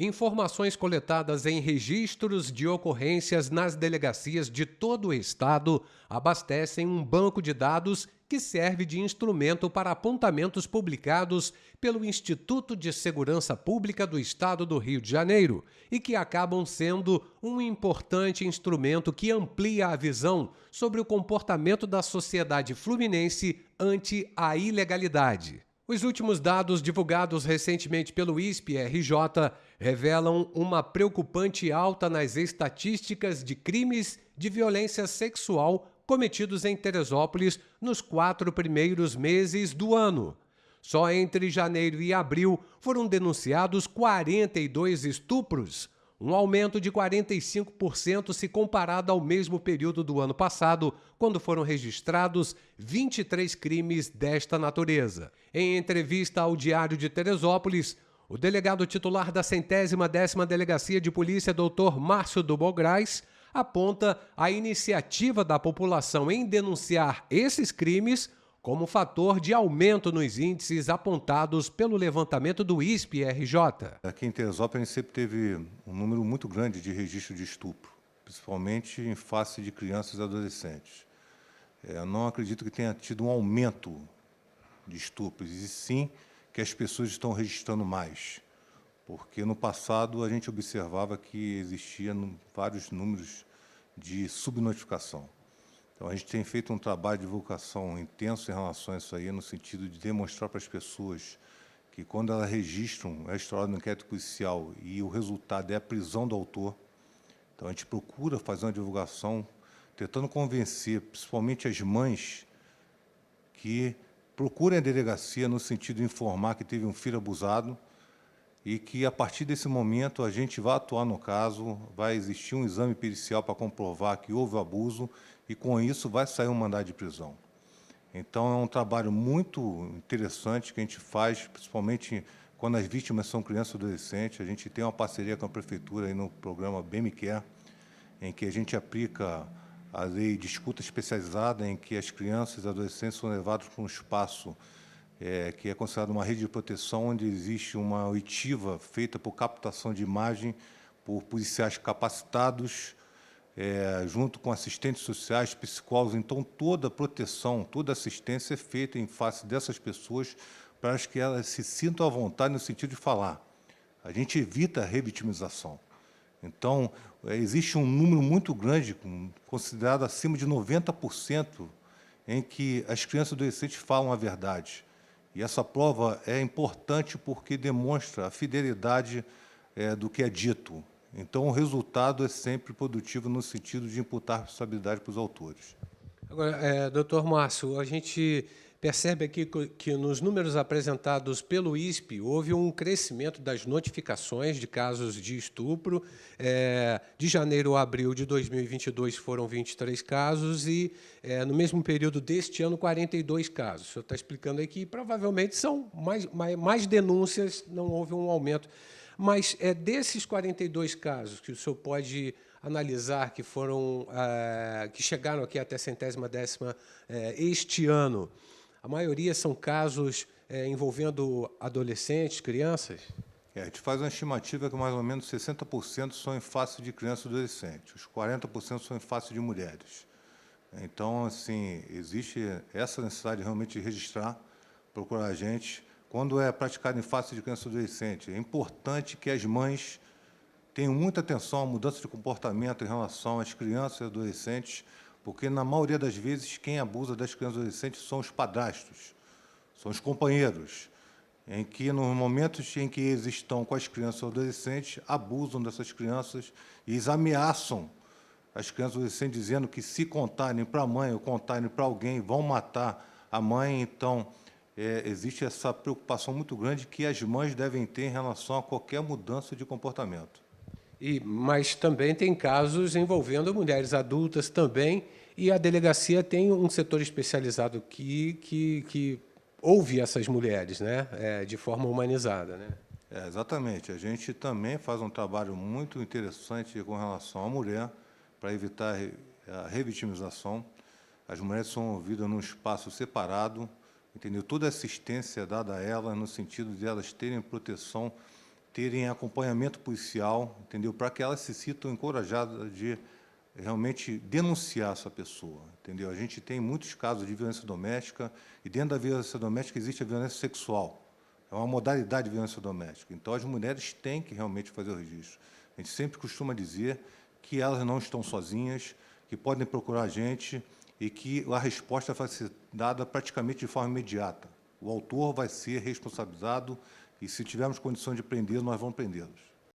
Informações coletadas em registros de ocorrências nas delegacias de todo o Estado abastecem um banco de dados que serve de instrumento para apontamentos publicados pelo Instituto de Segurança Pública do Estado do Rio de Janeiro e que acabam sendo um importante instrumento que amplia a visão sobre o comportamento da sociedade fluminense ante a ilegalidade. Os últimos dados divulgados recentemente pelo ISP-RJ revelam uma preocupante alta nas estatísticas de crimes de violência sexual cometidos em Teresópolis nos 4 primeiros meses do ano. Só entre janeiro e abril foram denunciados 42 estupros, um aumento de 45% se comparado ao mesmo período do ano passado, quando foram registrados 23 crimes desta natureza. Em entrevista ao Diário de Teresópolis, o delegado titular da 110ª Delegacia de Polícia, Dr. Márcio do Bograis, aponta a iniciativa da população em denunciar esses crimes como fator de aumento nos índices apontados pelo levantamento do ISP-RJ. Aqui em Teresópolis, a gente sempre teve um número muito grande de registro de estupro, principalmente em face de crianças e adolescentes. Eu não acredito que tenha tido um aumento de estupros, e sim que as pessoas estão registrando mais, porque no passado a gente observava que existia vários números de subnotificação. Então, a gente tem feito um trabalho de divulgação intenso em relação a isso aí, no sentido de demonstrar para as pessoas que, quando elas registram, é instaurado um inquérito policial e o resultado é a prisão do autor. Então, a gente procura fazer uma divulgação, tentando convencer, principalmente as mães, que procurem a delegacia no sentido de informar que teve um filho abusado e que, a partir desse momento, a gente vai atuar no caso, vai existir um exame pericial para comprovar que houve o abuso e, com isso, vai sair um mandado de prisão. Então, é um trabalho muito interessante que a gente faz, principalmente quando as vítimas são crianças e adolescentes. A gente tem uma parceria com a Prefeitura aí no programa Bem Me Quer, em que a gente aplica a lei de escuta especializada, em que as crianças e adolescentes são levados para um espaço que é considerado uma rede de proteção, onde existe uma oitiva feita por captação de imagem por policiais capacitados, junto com assistentes sociais, psicólogos. Então, toda a proteção, toda a assistência é feita em face dessas pessoas para que elas se sintam à vontade no sentido de falar. A gente evita a revitimização. Então, existe um número muito grande, considerado acima de 90%, em que as crianças e adolescentes falam a verdade. E essa prova é importante porque demonstra a fidelidade do que é dito. Então, o resultado é sempre produtivo no sentido de imputar responsabilidade para os autores. Agora, doutor Márcio, a gente percebe aqui que nos números apresentados pelo ISP houve um crescimento das notificações de casos de estupro. De janeiro a abril de 2022 foram 23 casos e, no mesmo período deste ano, 42 casos. O senhor está explicando aí que provavelmente são mais denúncias, não houve um aumento. Mas desses 42 casos que o senhor pode analisar que foram que chegaram aqui até a 110ª este ano, a maioria são casos envolvendo adolescentes, crianças? A gente faz uma estimativa que mais ou menos 60% são em face de crianças e adolescentes, os 40% são em face de mulheres. Então, assim, existe essa necessidade realmente de registrar, procurar a gente. Quando é praticado em face de criança e adolescente, é importante que as mães tenham muita atenção à mudança de comportamento em relação às crianças e adolescentes, porque, na maioria das vezes, quem abusa das crianças e adolescentes são os padrastos, são os companheiros, em que, nos momentos em que eles estão com as crianças e adolescentes, abusam dessas crianças e eles ameaçam as crianças e adolescentes, dizendo que, se contarem para a mãe ou contarem para alguém, vão matar a mãe. Então, existe essa preocupação muito grande que as mães devem ter em relação a qualquer mudança de comportamento. Mas também tem casos envolvendo mulheres adultas também, e a delegacia tem um setor especializado que ouve essas mulheres, né, de forma humanizada, né? Exatamente. A gente também faz um trabalho muito interessante com relação à mulher, para evitar a revitimização. As mulheres são ouvidas num espaço separado, entendeu? Toda a assistência é dada a elas no sentido de elas terem proteção terem acompanhamento policial, entendeu? Para que elas se sintam encorajadas de realmente denunciar essa pessoa, entendeu? A gente tem muitos casos de violência doméstica e dentro da violência doméstica existe a violência sexual. É uma modalidade de violência doméstica. Então, as mulheres têm que realmente fazer o registro. A gente sempre costuma dizer que elas não estão sozinhas, que podem procurar a gente e que a resposta vai ser dada praticamente de forma imediata. O autor vai ser responsabilizado e, se tivermos condições de prendê-lo, nós vamos prendê-los.